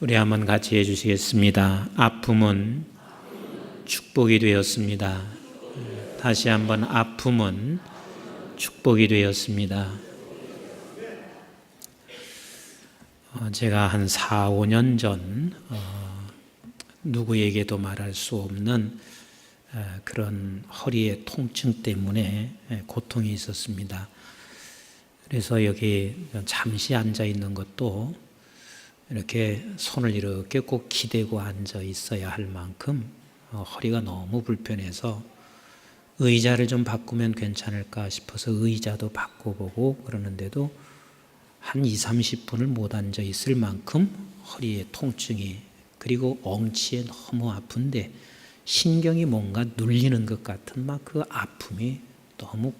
우리 한번 같이 해주시겠습니다. 아픔은 축복이 되었습니다. 다시 한번 아픔은 축복이 되었습니다. 제가 한 4, 5년 전 누구에게도 말할 수 없는 그런 허리의 통증 때문에 고통이 있었습니다. 그래서 여기 잠시 앉아 있는 것도 이렇게 손을 이렇게 꼭 기대고 앉아 있어야 할 만큼 허리가 너무 불편해서 의자를 좀 바꾸면 괜찮을까 싶어서 의자도 바꿔보고 그러는데도 한 2, 30분을 못 앉아 있을 만큼 허리에 통증이, 그리고 엉치에 너무 아픈데 신경이 뭔가 눌리는 것 같은 막 그 아픔이 너무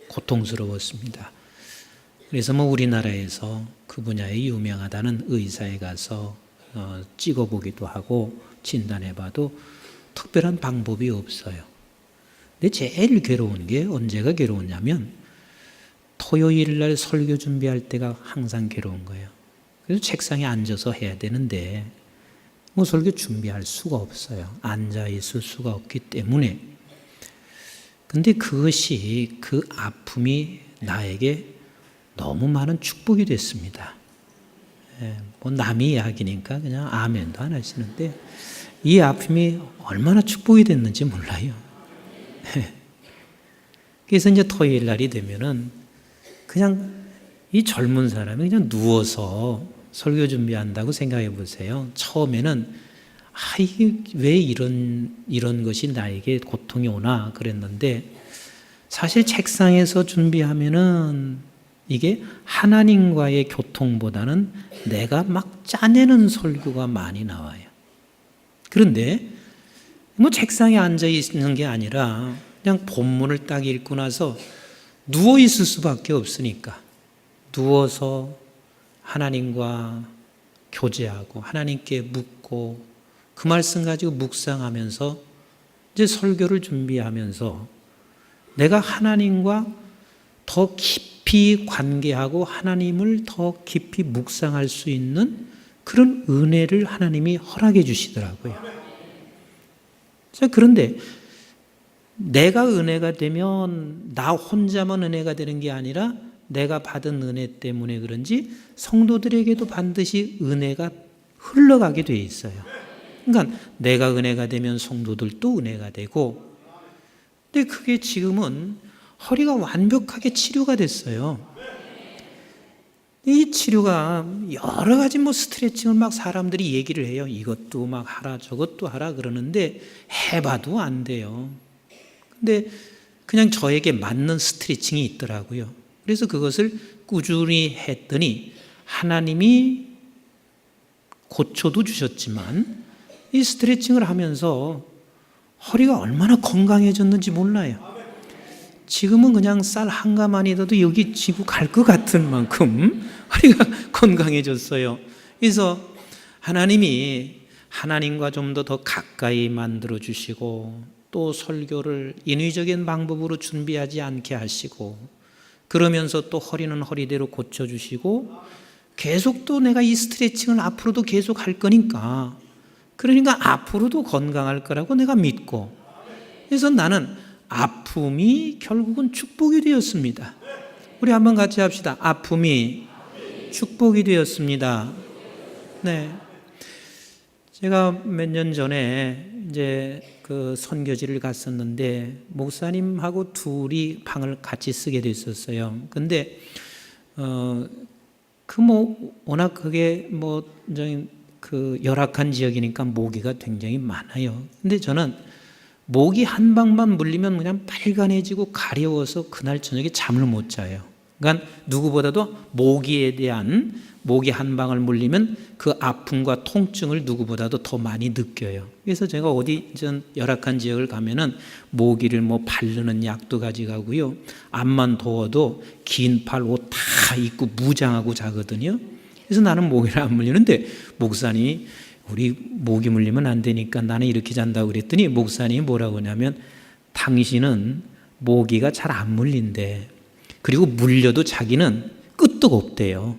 고통스러웠습니다. 그래서 우리나라에서 그 분야에 유명하다는 의사에 가서 찍어보기도 하고 진단해봐도 특별한 방법이 없어요. 근데 제일 괴로운 게 언제가 괴로웠냐면 토요일 날 설교 준비할 때가 항상 괴로운 거예요. 그래서 책상에 앉아서 해야 되는데 설교 준비할 수가 없어요. 앉아 있을 수가 없기 때문에. 근데 그것이, 그 아픔이 나에게 너무 많은 축복이 됐습니다. 남의 이야기니까 그냥 아멘도 안 하시는데 이 아픔이 얼마나 축복이 됐는지 몰라요. 그래서 이제 토요일 날이 되면은 그냥 이 젊은 사람이 그냥 누워서 설교 준비한다고 생각해 보세요. 처음에는 이게 왜 이런 것이 나에게 고통이 오나 그랬는데, 사실 책상에서 준비하면은 이게 하나님과의 교통보다는 내가 막 짜내는 설교가 많이 나와요. 그런데 책상에 앉아 있는 게 아니라 그냥 본문을 딱 읽고 나서 누워 있을 수밖에 없으니까 누워서 하나님과 교제하고 하나님께 묻고 그 말씀 가지고 묵상하면서 이제 설교를 준비하면서 내가 하나님과 더 깊이 관계하고 하나님을 더 깊이 묵상할 수 있는 그런 은혜를 하나님이 허락해 주시더라고요. 자, 그런데 내가 은혜가 되면 나 혼자만 은혜가 되는 게 아니라 내가 받은 은혜 때문에 그런지 성도들에게도 반드시 은혜가 흘러가게 돼 있어요. 그러니까 내가 은혜가 되면 성도들도 은혜가 되고, 근데 그게 지금은 허리가 완벽하게 치료가 됐어요. 이 치료가 여러 가지 스트레칭을 막 사람들이 얘기를 해요. 이것도 막 하라 저것도 하라 그러는데 해봐도 안 돼요. 근데 그냥 저에게 맞는 스트레칭이 있더라고요. 그래서 그것을 꾸준히 했더니 하나님이 고쳐도 주셨지만 이 스트레칭을 하면서 허리가 얼마나 건강해졌는지 몰라요. 지금은 그냥 쌀 한 가마니라도 여기 지고 갈 것 같은 만큼 허리가 건강해졌어요. 그래서 하나님이 하나님과 좀 더 가까이 만들어 주시고 또 설교를 인위적인 방법으로 준비하지 않게 하시고 그러면서 또 허리는 허리대로 고쳐주시고 계속 또 내가 이 스트레칭을 앞으로도 계속 할 거니까, 그러니까 앞으로도 건강할 거라고 내가 믿고, 그래서 나는 아픔이 결국은 축복이 되었습니다. 우리 한번 같이 합시다. 아픔이 축복이 되었습니다. 네. 제가 몇 년 전에 이제 그 선교지를 갔었는데 목사님하고 둘이 방을 같이 쓰게 됐었어요. 근데 워낙 그게 그 열악한 지역이니까 모기가 굉장히 많아요. 근데 저는 모기 한 방만 물리면 그냥 빨간해지고 가려워서 그날 저녁에 잠을 못 자요. 그러니까 누구보다도 모기 한 방을 물리면 그 아픔과 통증을 누구보다도 더 많이 느껴요. 그래서 제가 어디 열악한 지역을 가면은 모기를 바르는 약도 가져가고요. 암만 더워도 긴 팔 옷 다 입고 무장하고 자거든요. 그래서 나는 모기를 안 물리는데 목사님이 우리 모기 물리면 안 되니까 나는 이렇게 잔다고 그랬더니 목사님이 뭐라고 하냐면 당신은 모기가 잘 안 물린대. 그리고 물려도 자기는 끄떡 없대요.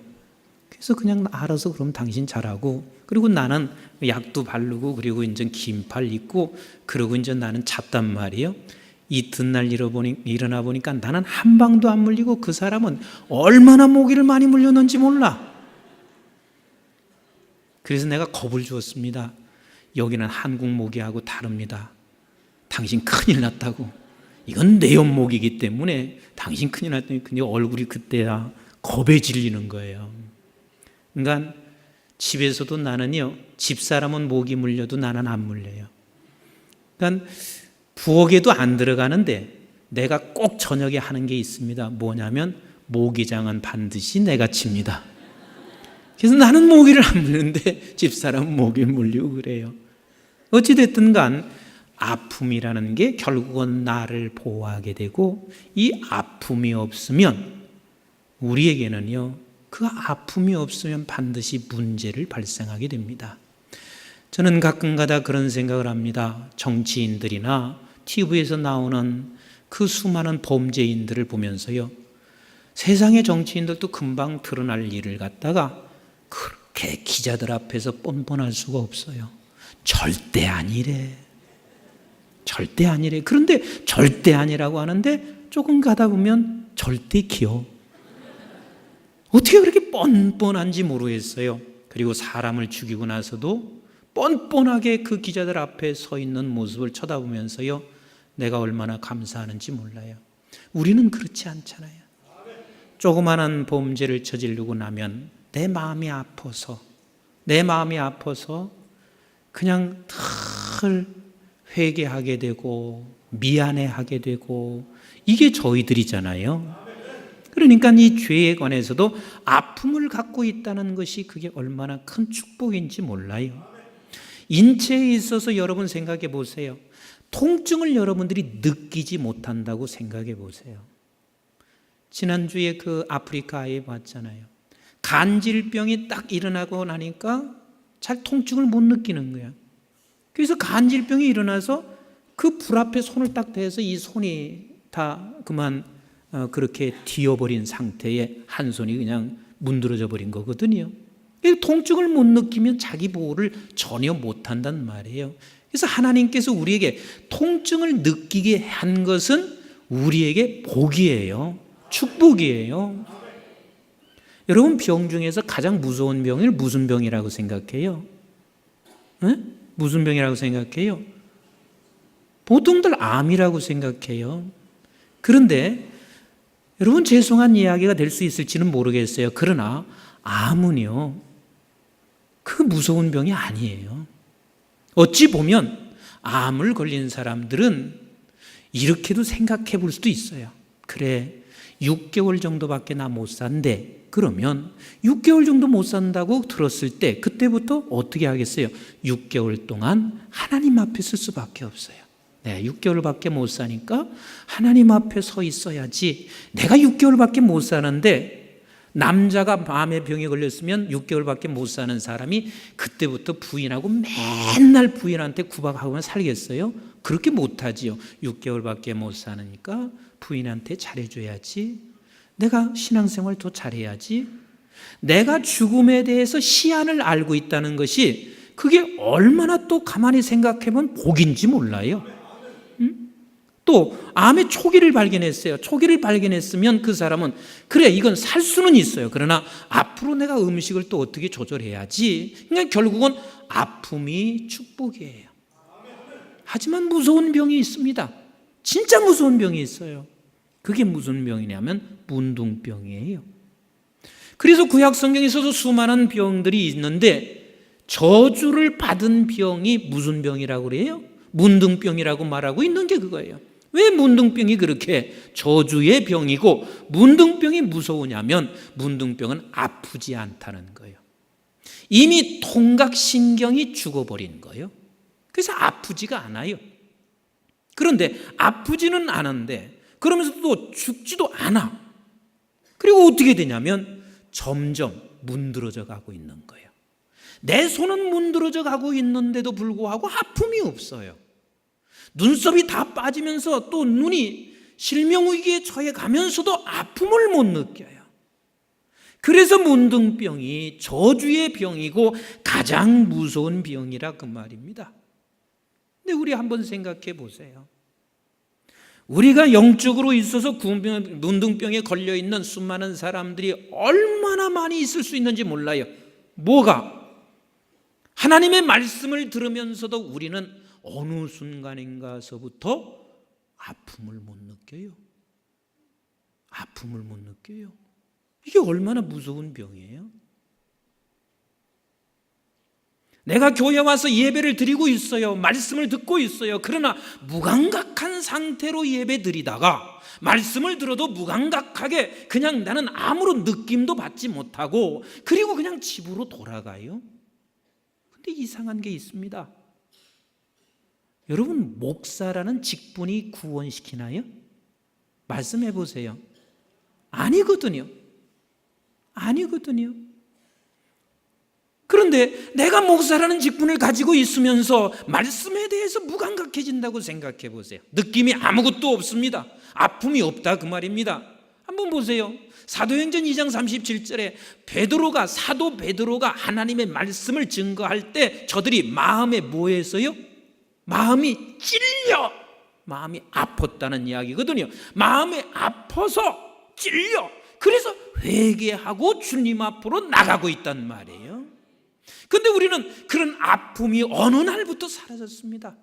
그래서 그냥 알아서 그럼 당신 잘하고, 그리고 나는 약도 바르고, 그리고 이제 긴팔 입고, 그러고 이제 나는 잤단 말이에요. 이튿날 일어나 보니까 나는 한 방도 안 물리고 그 사람은 얼마나 모기를 많이 물렸는지 몰라. 그래서 내가 겁을 주었습니다. 여기는 한국 모기하고 다릅니다. 당신 큰일 났다고. 이건 내연 모기이기 때문에 당신 큰일 났더니 근데 얼굴이 그때야 겁에 질리는 거예요. 그러니까 집에서도 나는요, 집사람은 모기 물려도 나는 안 물려요. 그러니까 부엌에도 안 들어가는데 내가 꼭 저녁에 하는 게 있습니다. 뭐냐면 모기장은 반드시 내가 칩니다. 그래서 나는 모기를 안 물는데 집사람은 모기를 물리고 그래요. 어찌됐든 간 아픔이라는 게 결국은 나를 보호하게 되고, 이 아픔이 없으면 우리에게는요, 그 아픔이 없으면 반드시 문제를 발생하게 됩니다. 저는 가끔가다 그런 생각을 합니다. 정치인들이나 TV에서 나오는 그 수많은 범죄인들을 보면서요, 세상의 정치인들도 금방 드러날 일을 갖다가 그렇게 기자들 앞에서 뻔뻔할 수가 없어요. 절대 아니래. 절대 아니래. 그런데 절대 아니라고 하는데 조금 가다 보면 절대 기어. 어떻게 그렇게 뻔뻔한지 모르겠어요. 그리고 사람을 죽이고 나서도 뻔뻔하게 그 기자들 앞에 서 있는 모습을 쳐다보면서요, 내가 얼마나 감사하는지 몰라요. 우리는 그렇지 않잖아요. 조그마한 범죄를 저지르고 나면 내 마음이 아파서 그냥 늘 회개하게 되고 미안해하게 되고, 이게 저희들이잖아요. 그러니까 이 죄에 관해서도 아픔을 갖고 있다는 것이 그게 얼마나 큰 축복인지 몰라요. 인체에 있어서 여러분 생각해 보세요. 통증을 여러분들이 느끼지 못한다고 생각해 보세요. 지난주에 그 아프리카에 봤잖아요. 간질병이 딱 일어나고 나니까 잘 통증을 못 느끼는 거야. 그래서 간질병이 일어나서 그 불 앞에 손을 딱 대서 이 손이 다 그만 그렇게 뒤어버린 상태에 한 손이 그냥 문드러져 버린 거거든요. 통증을 못 느끼면 자기 보호를 전혀 못한단 말이에요. 그래서 하나님께서 우리에게 통증을 느끼게 한 것은 우리에게 복이에요. 축복이에요. 여러분, 병 중에서 가장 무서운 병을 무슨 병이라고 생각해요? 네? 무슨 병이라고 생각해요? 보통들 암이라고 생각해요. 그런데 여러분, 죄송한 이야기가 될 수 있을지는 모르겠어요. 그러나 암은요, 그 무서운 병이 아니에요. 어찌 보면 암을 걸린 사람들은 이렇게도 생각해 볼 수도 있어요. 그래, 6개월 정도밖에 나 못 산대. 그러면 6개월 정도 못 산다고 들었을 때 그때부터 어떻게 하겠어요? 6개월 동안 하나님 앞에 설 수밖에 없어요. 네, 6개월밖에 못 사니까 하나님 앞에 서 있어야지. 내가 6개월밖에 못 사는데, 남자가 마음의 병에 걸렸으면 6개월밖에 못 사는 사람이 그때부터 부인하고 맨날 부인한테 구박하고만 살겠어요? 그렇게 못하지요. 6개월밖에 못 사니까 부인한테 잘해줘야지. 내가 신앙생활 더 잘해야지. 내가 죽음에 대해서 시한을 알고 있다는 것이 그게 얼마나 또 가만히 생각해보면 복인지 몰라요. 또 암의 초기를 발견했어요. 초기를 발견했으면 그 사람은 그래, 이건 살 수는 있어요. 그러나 앞으로 내가 음식을 또 어떻게 조절해야지. 그러니까 결국은 아픔이 축복이에요. 하지만 무서운 병이 있습니다. 진짜 무서운 병이 있어요. 그게 무슨 병이냐면 문둥병이에요. 그래서 구약 성경에서도 수많은 병들이 있는데 저주를 받은 병이 무슨 병이라고 그래요? 문둥병이라고 말하고 있는 게 그거예요. 왜 문둥병이 그렇게 저주의 병이고 문둥병이 무서우냐면, 문둥병은 아프지 않다는 거예요. 이미 통각신경이 죽어버린 거예요. 그래서 아프지가 않아요. 그런데 아프지는 않은데 그러면서 또 죽지도 않아. 그리고 어떻게 되냐면 점점 문드러져 가고 있는 거예요. 내 손은 문드러져 가고 있는데도 불구하고 아픔이 없어요. 눈썹이 다 빠지면서 또 눈이 실명위기에 처해 가면서도 아픔을 못 느껴요. 그래서 문둥병이 저주의 병이고 가장 무서운 병이라 그 말입니다. 근데 우리 한번 생각해 보세요. 우리가 영적으로 있어서 문둥병에 걸려있는 수많은 사람들이 얼마나 많이 있을 수 있는지 몰라요. 뭐가? 하나님의 말씀을 들으면서도 우리는 어느 순간인가서부터 아픔을 못 느껴요. 아픔을 못 느껴요. 이게 얼마나 무서운 병이에요. 내가 교회 와서 예배를 드리고 있어요. 말씀을 듣고 있어요. 그러나 무감각한 상태로 예배 드리다가 말씀을 들어도 무감각하게 그냥 나는 아무런 느낌도 받지 못하고 그리고 그냥 집으로 돌아가요. 근데 이상한 게 있습니다. 여러분, 목사라는 직분이 구원시키나요? 말씀해 보세요. 아니거든요. 아니거든요. 그런데 내가 목사라는 직분을 가지고 있으면서 말씀에 대해서 무감각해진다고 생각해 보세요. 느낌이 아무것도 없습니다. 아픔이 없다 그 말입니다. 한번 보세요. 사도행전 2장 37절에 사도 베드로가 하나님의 말씀을 증거할 때 저들이 마음에 뭐 했어요? 마음이 찔려, 마음이 아팠다는 이야기거든요. 마음에 아파서 찔려, 그래서 회개하고 주님 앞으로 나가고 있단 말이에요. 그런데 우리는 그런 아픔이 어느 날부터 사라졌습니다.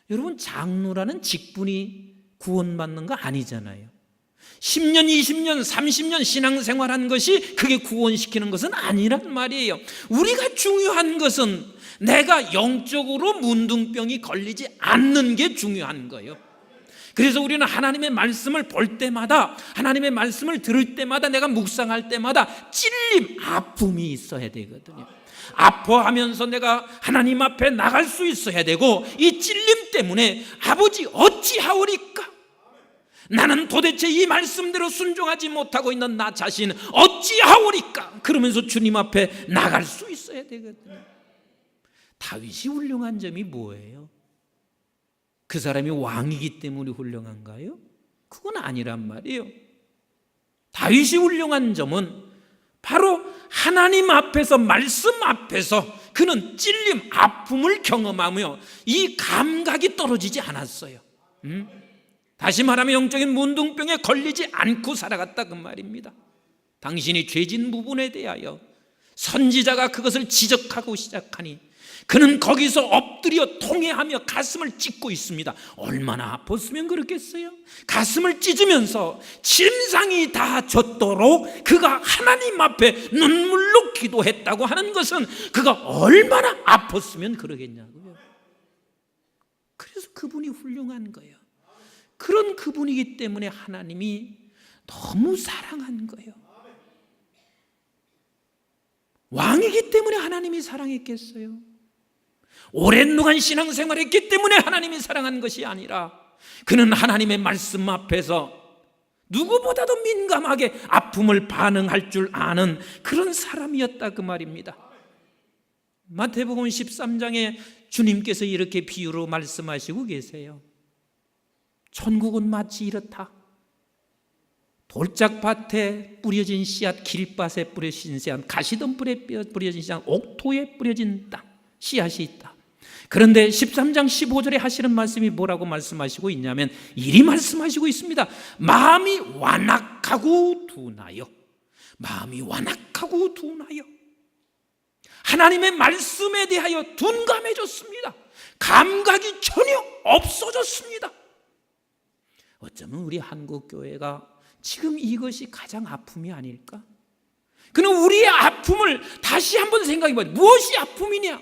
여러분, 장로라는 직분이 구원받는 거 아니잖아요. 10년, 20년, 30년 신앙생활한 것이 그게 구원시키는 것은 아니란 말이에요. 우리가 중요한 것은 내가 영적으로 문둥병이 걸리지 않는 게 중요한 거예요. 그래서 우리는 하나님의 말씀을 볼 때마다, 하나님의 말씀을 들을 때마다, 내가 묵상할 때마다 찔림, 아픔이 있어야 되거든요. 아파하면서 내가 하나님 앞에 나갈 수 있어야 되고, 이 찔림 때문에 아버지 어찌하오리까? 나는 도대체 이 말씀대로 순종하지 못하고 있는 나 자신 어찌하오리까? 그러면서 주님 앞에 나갈 수 있어야 되거든요. 다윗이 훌륭한 점이 뭐예요? 그 사람이 왕이기 때문에 훌륭한가요? 그건 아니란 말이에요. 다윗이 훌륭한 점은 바로 하나님 앞에서, 말씀 앞에서 그는 찔림, 아픔을 경험하며 이 감각이 떨어지지 않았어요. 다시 말하면 영적인 문둥병에 걸리지 않고 살아갔다 그 말입니다. 당신이 죄진 부분에 대하여 선지자가 그것을 지적하고 시작하니 그는 거기서 엎드려 통회하며 가슴을 찢고 있습니다. 얼마나 아팠으면 그렇겠어요? 가슴을 찢으면서 침상이 다 젖도록 그가 하나님 앞에 눈물로 기도했다고 하는 것은 그가 얼마나 아팠으면 그러겠냐고요. 그래서 그분이 훌륭한 거예요. 그런 그분이기 때문에 하나님이 너무 사랑한 거예요. 왕이기 때문에 하나님이 사랑했겠어요? 오랜 동안 신앙생활했기 때문에 하나님이 사랑한 것이 아니라 그는 하나님의 말씀 앞에서 누구보다도 민감하게 아픔을 반응할 줄 아는 그런 사람이었다 그 말입니다. 마태복음 13장에 주님께서 이렇게 비유로 말씀하시고 계세요. 천국은 마치 이렇다. 돌짝밭에 뿌려진 씨앗, 길밭에 뿌려진 씨앗, 가시덤불에 뿌려진 씨앗, 옥토에 뿌려진 땅, 씨앗이 있다. 그런데 13장 15절에 하시는 말씀이 뭐라고 말씀하시고 있냐면 이리 말씀하시고 있습니다. 마음이 완악하고 둔하여, 마음이 완악하고 둔하여 하나님의 말씀에 대하여 둔감해졌습니다. 감각이 전혀 없어졌습니다. 어쩌면 우리 한국교회가 지금 이것이 가장 아픔이 아닐까? 그는 우리의 아픔을 다시 한번 생각해봐요. 무엇이 아픔이냐?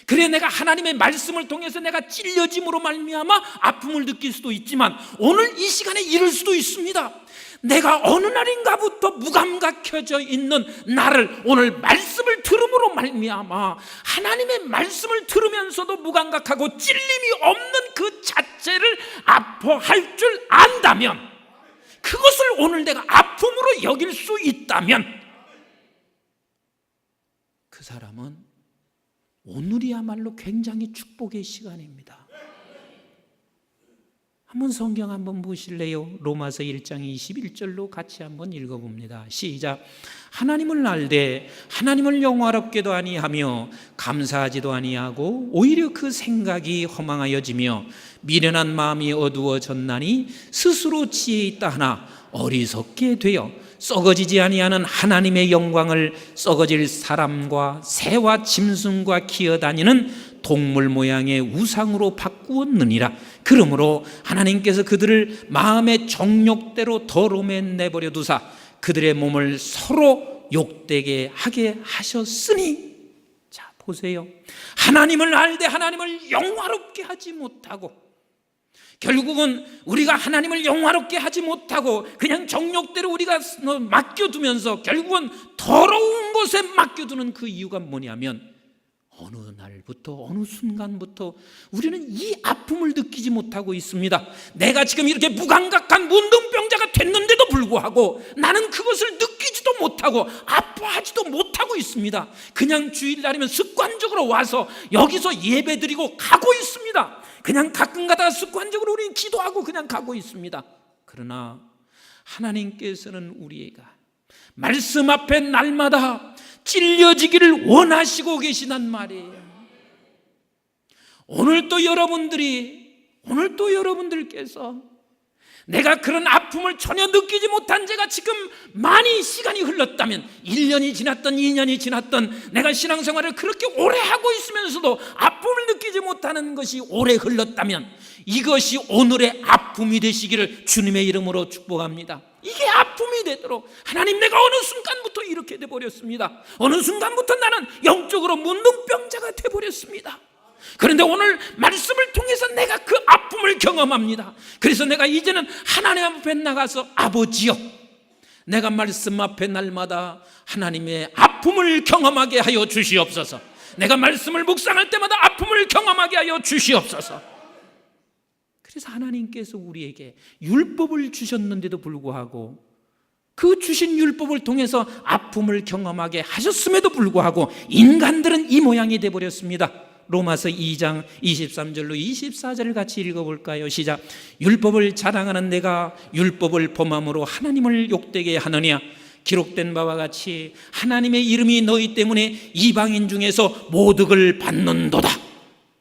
그래, 내가 하나님의 말씀을 통해서 내가 찔려짐으로 말미암아 아픔을 느낄 수도 있지만 오늘 이 시간에 이럴 수도 있습니다. 내가 어느 날인가부터 무감각해져 있는 나를 오늘 말씀을 들음으로 말미암아 하나님의 말씀을 들으면서도 무감각하고 찔림이 없는 그 자체를 아파할 줄 안다면, 그것을 오늘 내가 아픔으로 여길 수 있다면 그 사람은 오늘이야말로 굉장히 축복의 시간입니다. 한번 성경 한번 보실래요? 로마서 1장 21절로 같이 한번 읽어봅니다. 시작. 하나님을 알되 하나님을 영화롭게도 아니하며 감사하지도 아니하고 오히려 그 생각이 허망하여지며 미련한 마음이 어두워졌나니 스스로 지혜 있다 하나 어리석게 되어 썩어지지 아니하는 하나님의 영광을 썩어질 사람과 새와 짐승과 기어다니는 동물 모양의 우상으로 바꾸었느니라. 그러므로 하나님께서 그들을 마음의 정욕대로 더러움에 내버려 두사 그들의 몸을 서로 욕되게 하게 하셨으니. 자, 보세요. 하나님을 알되 하나님을 영화롭게 하지 못하고, 결국은 우리가 하나님을 영화롭게 하지 못하고 그냥 정욕대로 우리가 맡겨두면서 결국은 더러운 곳에 맡겨두는 그 이유가 뭐냐면, 어느 날부터 어느 순간부터 우리는 이 아픔을 느끼지 못하고 있습니다. 내가 지금 이렇게 무감각한 문둥병자가 됐는데도 불구하고 나는 그것을 느끼지도 못하고 아파하지도 못하고 있습니다. 그냥 주일날이면 습관적으로 와서 여기서 예배드리고 가고 있습니다. 그냥 가끔 가다가 습관적으로 우리는 기도하고 그냥 가고 있습니다. 그러나 하나님께서는 우리가 말씀 앞에 날마다 찔려지기를 원하시고 계시단 말이에요. 오늘도 여러분들께서 내가 그런 아픔을 전혀 느끼지 못한 제가 지금 많이 시간이 흘렀다면, 1년이 지났던 2년이 지났던, 내가 신앙생활을 그렇게 오래 하고 있으면서도 아픔을 느끼지 못하는 것이 오래 흘렀다면 이것이 오늘의 아픔이 되시기를 주님의 이름으로 축복합니다. 이게 아픔이 되도록, 하나님 내가 어느 순간부터 이렇게 돼버렸습니다. 어느 순간부터 나는 영적으로 문둥병자가 돼버렸습니다. 그런데 오늘 말씀을 통해서 내가 그 아픔을 경험합니다. 그래서 내가 이제는 하나님 앞에 나가서 아버지여, 내가 말씀 앞에 날마다 하나님의 아픔을 경험하게 하여 주시옵소서. 내가 말씀을 묵상할 때마다 아픔을 경험하게 하여 주시옵소서. 그래서 하나님께서 우리에게 율법을 주셨는데도 불구하고, 그 주신 율법을 통해서 아픔을 경험하게 하셨음에도 불구하고 인간들은 이 모양이 되어버렸습니다. 로마서 2장 23절로 24절을 같이 읽어볼까요? 시작. 율법을 자랑하는 내가 율법을 범함으로 하나님을 욕되게 하느냐? 기록된 바와 같이 하나님의 이름이 너희 때문에 이방인 중에서 모독을 받는도다.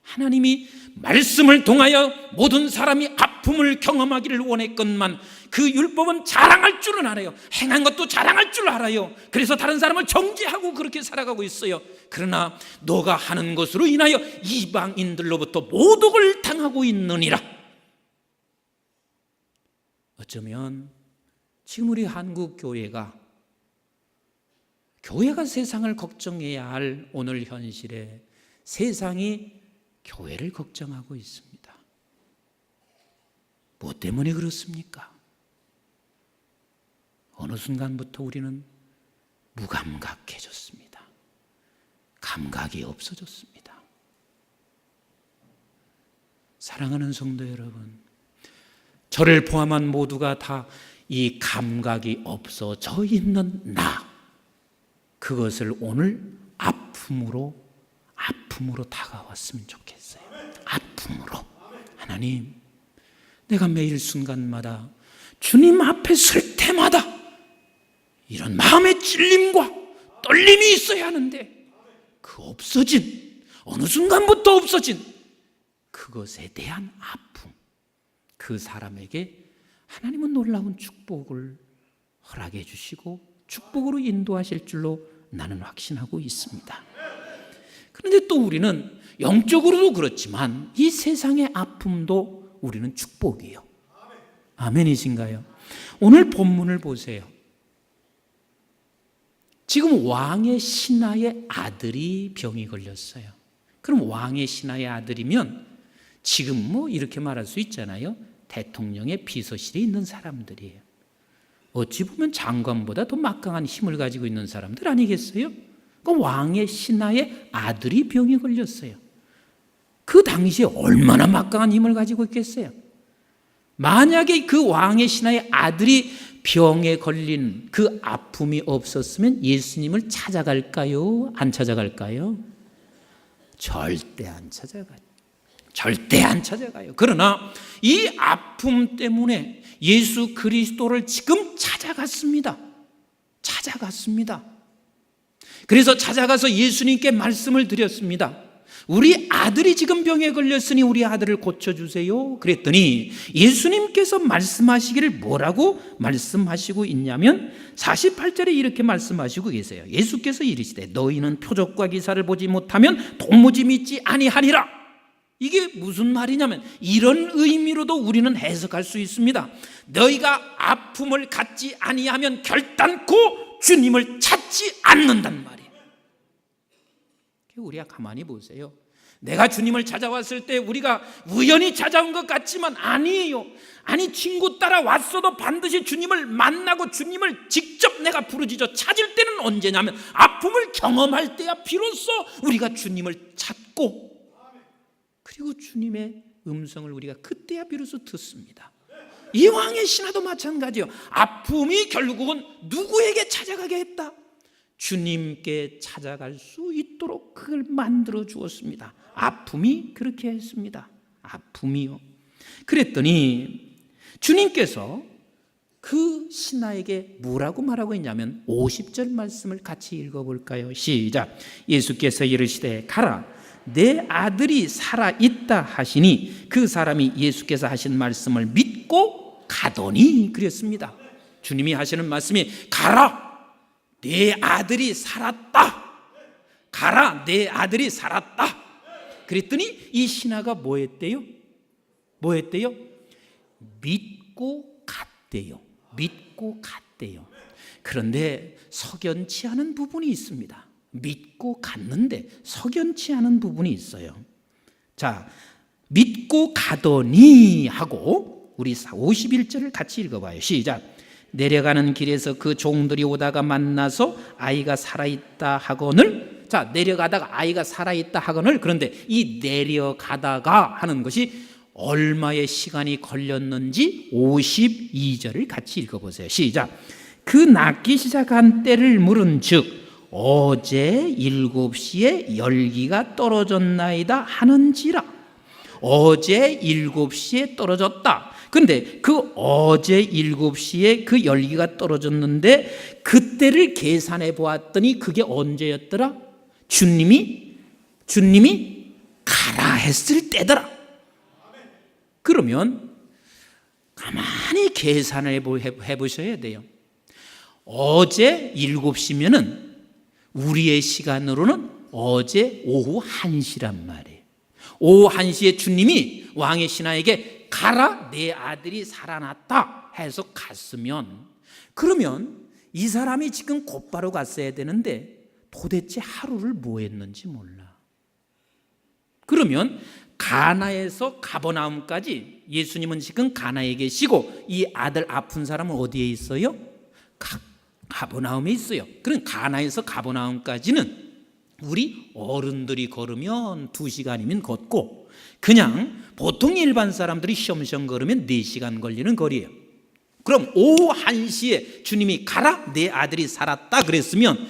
하나님이 말씀을 통하여 모든 사람이 아픔을 경험하기를 원했건만 그 율법은 자랑할 줄은 알아요. 행한 것도 자랑할 줄 알아요. 그래서 다른 사람을 정죄하고 그렇게 살아가고 있어요. 그러나 너가 하는 것으로 인하여 이방인들로부터 모독을 당하고 있느니라. 어쩌면 지금 우리 한국 교회가 세상을 걱정해야 할 오늘 현실에 세상이 교회를 걱정하고 있습니다. 뭐 때문에 그렇습니까? 어느 순간부터 우리는 무감각해졌습니다. 감각이 없어졌습니다. 사랑하는 성도 여러분, 저를 포함한 모두가 다 이 감각이 없어져 있는 나, 그것을 오늘 아픔으로 다가왔으면 좋겠어요. 아픔으로. 하나님, 내가 매일 순간마다 주님 앞에 설 때마다 이런 마음의 찔림과 떨림이 있어야 하는데, 그 없어진, 어느 순간부터 없어진 그것에 대한 아픔, 그 사람에게 하나님은 놀라운 축복을 허락해 주시고 축복으로 인도하실 줄로 나는 확신하고 있습니다. 그런데 또 우리는 영적으로도 그렇지만 이 세상의 아픔도 우리는 축복이에요. 아멘이신가요? 오늘 본문을 보세요. 지금 왕의 신하의 아들이 병이 걸렸어요. 그럼 왕의 신하의 아들이면 지금 뭐 이렇게 말할 수 있잖아요. 대통령의 비서실에 있는 사람들이에요. 어찌 보면 장관보다 더 막강한 힘을 가지고 있는 사람들 아니겠어요? 그 왕의 신하의 아들이 병이 걸렸어요. 그 당시에 얼마나 막강한 힘을 가지고 있겠어요? 만약에 그 왕의 신하의 아들이 병에 걸린 그 아픔이 없었으면 예수님을 찾아갈까요? 안 찾아갈까요? 절대 안 찾아가요. 절대 안 찾아가요. 그러나 이 아픔 때문에 예수 그리스도를 지금 찾아갔습니다. 그래서 찾아가서 예수님께 말씀을 드렸습니다. 우리 아들이 지금 병에 걸렸으니 우리 아들을 고쳐주세요. 그랬더니 예수님께서 말씀하시기를 뭐라고 말씀하시고 있냐면 48절에 이렇게 말씀하시고 계세요. 예수께서 이르시되 너희는 표적과 기사를 보지 못하면 도무지 믿지 아니하리라. 이게 무슨 말이냐면 이런 의미로도 우리는 해석할 수 있습니다. 너희가 아픔을 갖지 아니하면 결단코 주님을 찾지 않는단 말이에요. 우리가 가만히 보세요. 내가 주님을 찾아왔을 때 우리가 우연히 찾아온 것 같지만 아니에요. 아니, 친구 따라 왔어도 반드시 주님을 만나고 주님을 직접 내가 부르짖어 찾을 때는 언제냐면 아픔을 경험할 때야 비로소 우리가 주님을 찾고, 그리고 주님의 음성을 우리가 그때야 비로소 듣습니다. 이 왕의 신하도 마찬가지요. 아픔이 결국은 누구에게 찾아가게 했다? 주님께 찾아갈 수 있도록 그걸 만들어 주었습니다. 아픔이 그렇게 했습니다. 아픔이요. 그랬더니 주님께서 그 신하에게 뭐라고 말하고 있냐면 50절 말씀을 같이 읽어볼까요? 시작. 예수께서 이르시되 가라, 내 아들이 살아있다 하시니 그 사람이 예수께서 하신 말씀을 믿고 가더니 그랬습니다. 주님이 하시는 말씀이 가라, 내 아들이 살았다. 가라, 내 아들이 살았다. 그랬더니 이 신하가 뭐 했대요? 믿고 갔대요. 그런데 석연치 않은 부분이 있습니다. 믿고 갔는데 석연치 않은 부분이 있어요. 자, 믿고 가더니 하고 우리 51절을 같이 읽어봐요. 시작. 내려가는 길에서 그 종들이 오다가 만나서 아이가 살아있다 하거늘. 자, 내려가다가 아이가 살아있다 하거늘. 그런데 이 내려가다가 하는 것이 얼마의 시간이 걸렸는지 52절을 같이 읽어보세요. 시작. 그 낫기 시작한 때를 물은 즉 어제 7시에 열기가 떨어졌나이다 하는지라. 어제 7시에 떨어졌다. 그런데 그 어제 7시에 그 열기가 떨어졌는데 그때를 계산해 보았더니 그게 언제였더라? 주님이 가라 했을 때더라. 그러면 가만히 계산을 해보셔야 돼요. 어제 7시면은 우리의 시간으로는 어제 오후 1시란 말이에요. 오후 1시에 주님이 왕의 신하에게 가라, 내 아들이 살아났다 해서 갔으면, 그러면 이 사람이 지금 곧바로 갔어야 되는데 도대체 하루를 뭐 했는지 몰라. 그러면 가나에서 가버나움까지, 예수님은 지금 가나에 계시고 이 아들 아픈 사람은 어디에 있어요? 가버나움에 있어요. 그럼 가나에서 가버나움까지는 우리 어른들이 걸으면 2시간이면 걷고, 그냥 보통 일반 사람들이 쉬엄쉬엄 걸으면 4시간 걸리는 거리예요. 그럼 오후 1시에 주님이 가라, 내 아들이 살았다 그랬으면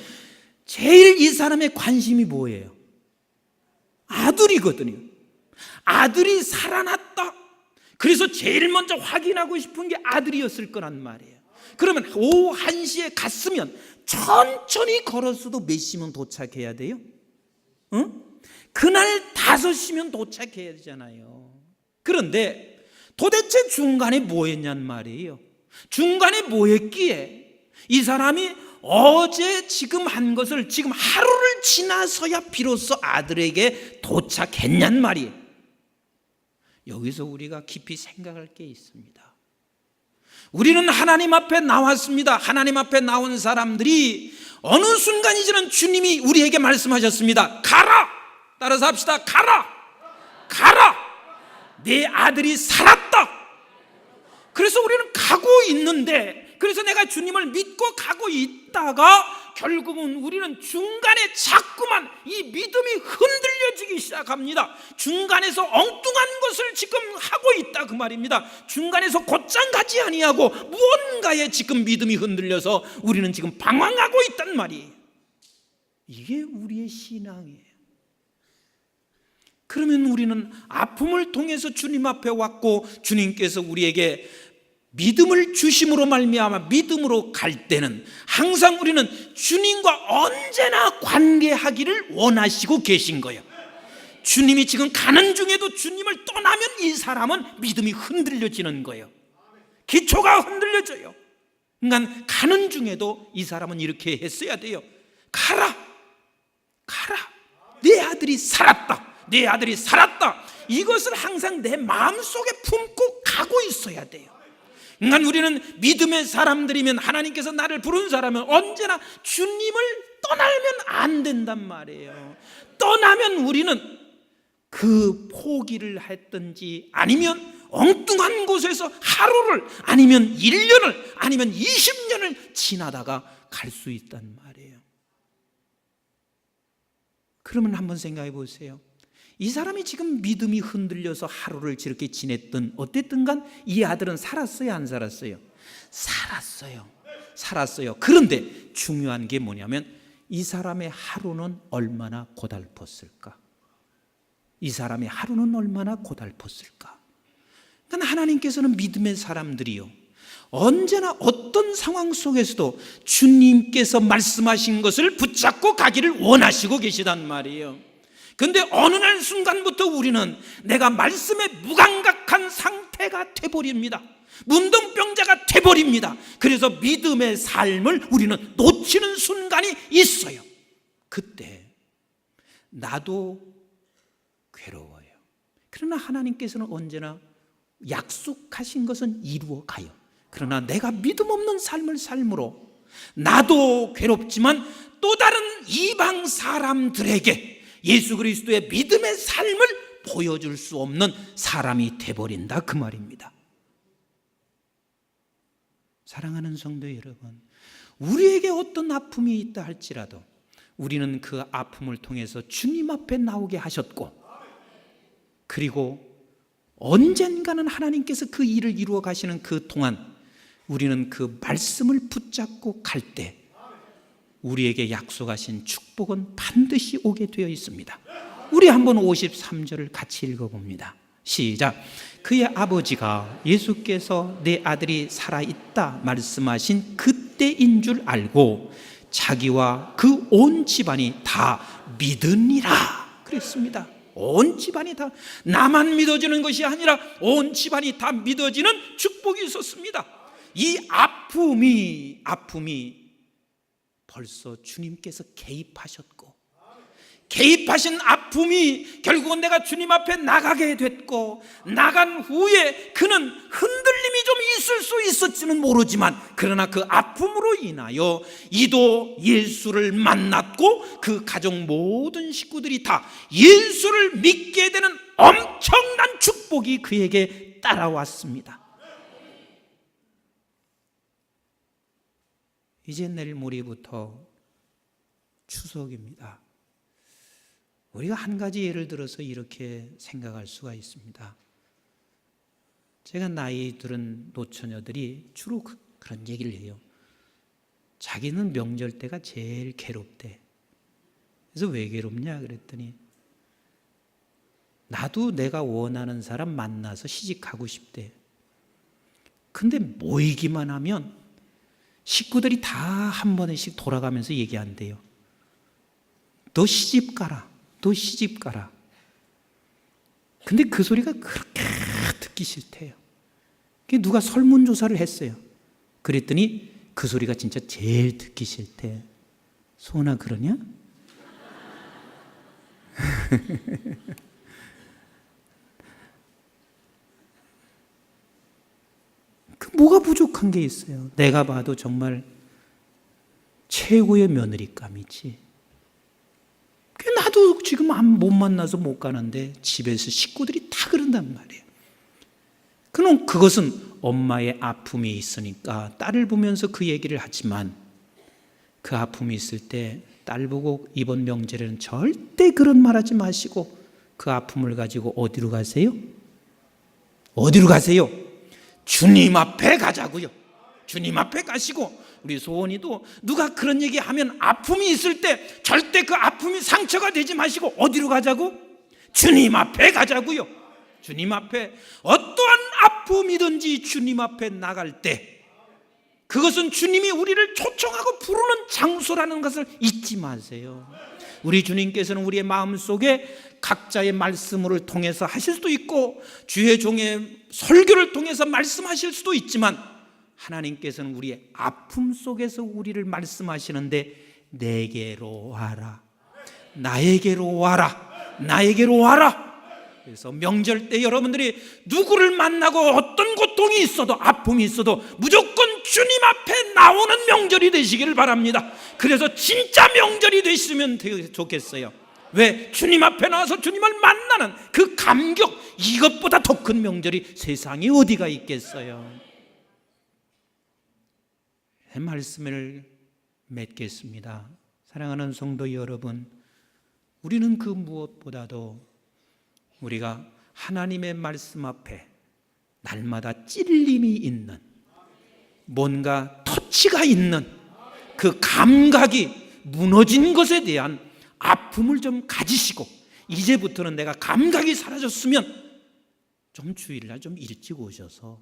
제일 이 사람의 관심이 뭐예요? 아들이거든요. 아들이 살아났다. 그래서 제일 먼저 확인하고 싶은 게 아들이었을 거란 말이에요. 그러면 오후 1시에 갔으면 천천히 걸었어도 몇 시면 도착해야 돼요? 응? 그날 5시면 도착해야 되잖아요. 그런데 도대체 중간에 뭐 했냔 말이에요. 중간에 뭐 했기에 이 사람이 어제 지금 한 것을 지금 하루를 지나서야 비로소 아들에게 도착했냔 말이에요. 여기서 우리가 깊이 생각할 게 있습니다. 우리는 하나님 앞에 나왔습니다. 하나님 앞에 나온 사람들이 어느 순간이지는 주님이 우리에게 말씀하셨습니다. 가라! 따라서 합시다. 가라! 내 아들이 살았다. 그래서 우리는 가고 있는데, 그래서 내가 주님을 믿고 가고 있다가 결국은 우리는 중간에 자꾸만 이 믿음이 흔들려지기 시작합니다. 중간에서 엉뚱한 것을 지금 하고 있다 그 말입니다. 중간에서 곧장 가지 아니하고 무언가에 지금 믿음이 흔들려서 우리는 지금 방황하고 있단 말이에요. 이게 우리의 신앙이에요. 그러면 우리는 아픔을 통해서 주님 앞에 왔고 주님께서 우리에게 믿음을 주심으로 말미암아 믿음으로 갈 때는 항상 우리는 주님과 언제나 관계하기를 원하시고 계신 거예요. 주님이 지금 가는 중에도 주님을 떠나면 이 사람은 믿음이 흔들려지는 거예요. 기초가 흔들려져요. 그러니까 가는 중에도 이 사람은 이렇게 했어야 돼요. 가라, 가라. 내 아들이 살았다. 내 아들이 살았다. 이것을 항상 내 마음속에 품고 가고 있어야 돼요. 그러니까 우리는 믿음의 사람들이면, 하나님께서 나를 부른 사람은 언제나 주님을 떠나면 안 된단 말이에요. 떠나면 우리는 그 포기를 했든지 아니면 엉뚱한 곳에서 하루를 아니면 1년을 아니면 20년을 지나다가 갈 수 있단 말이에요. 그러면 한번 생각해 보세요. 이 사람이 지금 믿음이 흔들려서 하루를 저렇게 지냈든 어땠든 간 이 아들은 살았어요, 안 살았어요? 살았어요. 살았어요. 그런데 중요한 게 뭐냐면 이 사람의 하루는 얼마나 고달팠을까? 이 사람의 하루는 얼마나 고달팠을까? 그러니까 하나님께서는 믿음의 사람들이요, 언제나 어떤 상황 속에서도 주님께서 말씀하신 것을 붙잡고 가기를 원하시고 계시단 말이에요. 그런데 어느 날 순간부터 우리는 내가 말씀에 무감각한 상태가 돼버립니다. 문둥병자가 돼버립니다. 그래서 믿음의 삶을 우리는 놓치는 순간이 있어요. 그때 나도 괴로워요. 그러나 하나님께서는 언제나 약속하신 것은 이루어 가요. 그러나 내가 믿음 없는 삶을 삶으로 나도 괴롭지만 또 다른 이방 사람들에게 예수 그리스도의 믿음의 삶을 보여줄 수 없는 사람이 돼버린다, 그 말입니다. 사랑하는 성도 여러분, 우리에게 어떤 아픔이 있다 할지라도 우리는 그 아픔을 통해서 주님 앞에 나오게 하셨고, 그리고 언젠가는 하나님께서 그 일을 이루어 가시는 그 동안 우리는 그 말씀을 붙잡고 갈 때 우리에게 약속하신 축복은 반드시 오게 되어 있습니다. 우리 한번 53절을 같이 읽어봅니다. 시작. 그의 아버지가 예수께서 내 아들이 살아있다 말씀하신 그때인 줄 알고 자기와 그 온 집안이 다 믿으니라 그랬습니다. 온 집안이 다, 나만 믿어지는 것이 아니라 온 집안이 다 믿어지는 축복이 있었습니다. 이 아픔이 벌써 주님께서 개입하셨고, 개입하신 아픔이 결국은 내가 주님 앞에 나가게 됐고, 나간 후에 그는 흔들림이 좀 있을 수 있을지는 모르지만 그러나 그 아픔으로 인하여 이도 예수를 만났고 그 가족 모든 식구들이 다 예수를 믿게 되는 엄청난 축복이 그에게 따라왔습니다. 이제 내일 모레부터 추석입니다. 우리가 한 가지 예를 들어서 이렇게 생각할 수가 있습니다. 제가 나이 들은 노처녀들이 주로 그런 얘기를 해요. 자기는 명절 때가 제일 괴롭대. 그래서 왜 괴롭냐 그랬더니 나도 내가 원하는 사람 만나서 시집가고 싶대. 근데 모이기만 하면 식구들이 다 한 번씩 돌아가면서 얘기한대요. 너 시집 가라. 너 시집 가라. 근데 그 소리가 그렇게 듣기 싫대요. 누가 설문조사를 했어요. 그랬더니 그 소리가 진짜 제일 듣기 싫대. 소은아 그러냐? 그 뭐가 부족한 게 있어요? 내가 봐도 정말 최고의 며느리감이지. 나도 지금 못 만나서 못 가는데 집에서 식구들이 다 그런단 말이에요. 그럼 그것은 엄마의 아픔이 있으니까 딸을 보면서 그 얘기를 하지만 그 아픔이 있을 때 딸 보고 이번 명절에는 절대 그런 말 하지 마시고 그 아픔을 가지고 어디로 가세요? 어디로 가세요? 주님 앞에 가자고요. 주님 앞에 가시고, 우리 소원이도 누가 그런 얘기하면 아픔이 있을 때 절대 그 아픔이 상처가 되지 마시고 어디로 가자고? 주님 앞에 가자고요. 주님 앞에 어떠한 아픔이든지 주님 앞에 나갈 때 그것은 주님이 우리를 초청하고 부르는 장소라는 것을 잊지 마세요. 우리 주님께서는 우리의 마음속에 각자의 말씀을 통해서 하실 수도 있고 주의 종의 설교를 통해서 말씀하실 수도 있지만 하나님께서는 우리의 아픔 속에서 우리를 말씀하시는데 내게로 와라, 나에게로 와라, 나에게로 와라. 그래서 명절 때 여러분들이 누구를 만나고 어떤 고통이 있어도 아픔이 있어도 무조건 주님 앞에 나오는 명절이 되시기를 바랍니다. 그래서 진짜 명절이 되시면 되게 좋겠어요. 왜? 주님 앞에 나와서 주님을 만나는 그 감격, 이것보다 더 큰 명절이 세상에 어디가 있겠어요. 말씀을 맺겠습니다. 사랑하는 성도 여러분, 우리는 그 무엇보다도 우리가 하나님의 말씀 앞에 날마다 찔림이 있는, 뭔가 터치가 있는 그 감각이 무너진 것에 대한 아픔을 좀 가지시고, 이제부터는 내가 감각이 사라졌으면 좀 주일날 좀 일찍 오셔서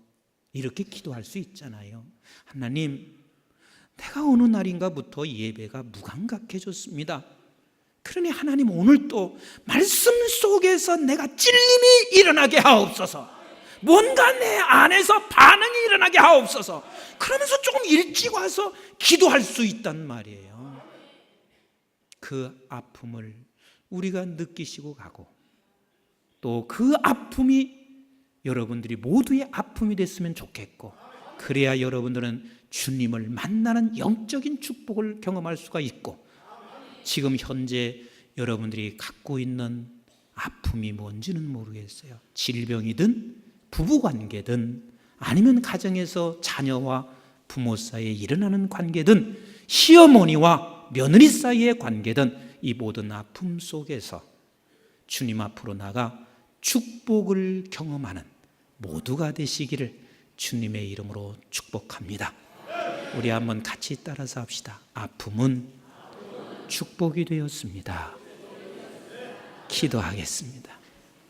이렇게 기도할 수 있잖아요. 하나님, 내가 어느 날인가부터 예배가 무감각해졌습니다. 그러니 하나님, 오늘 또 말씀 속에서 내가 찔림이 일어나게 하옵소서. 뭔가 내 안에서 반응이 일어나게 하옵소서. 그러면서 조금 일찍 와서 기도할 수 있단 말이에요. 그 아픔을 우리가 느끼시고 가고, 또 그 아픔이 여러분들이 모두의 아픔이 됐으면 좋겠고, 그래야 여러분들은 주님을 만나는 영적인 축복을 경험할 수가 있고, 지금 현재 여러분들이 갖고 있는 아픔이 뭔지는 모르겠어요. 질병이든 부부관계든 아니면 가정에서 자녀와 부모 사이에 일어나는 관계든 시어머니와 며느리 사이의 관계든 이 모든 아픔 속에서 주님 앞으로 나가 축복을 경험하는 모두가 되시기를 주님의 이름으로 축복합니다. 우리 한번 같이 따라서 합시다. 아픔은 축복이 되었습니다. 기도하겠습니다.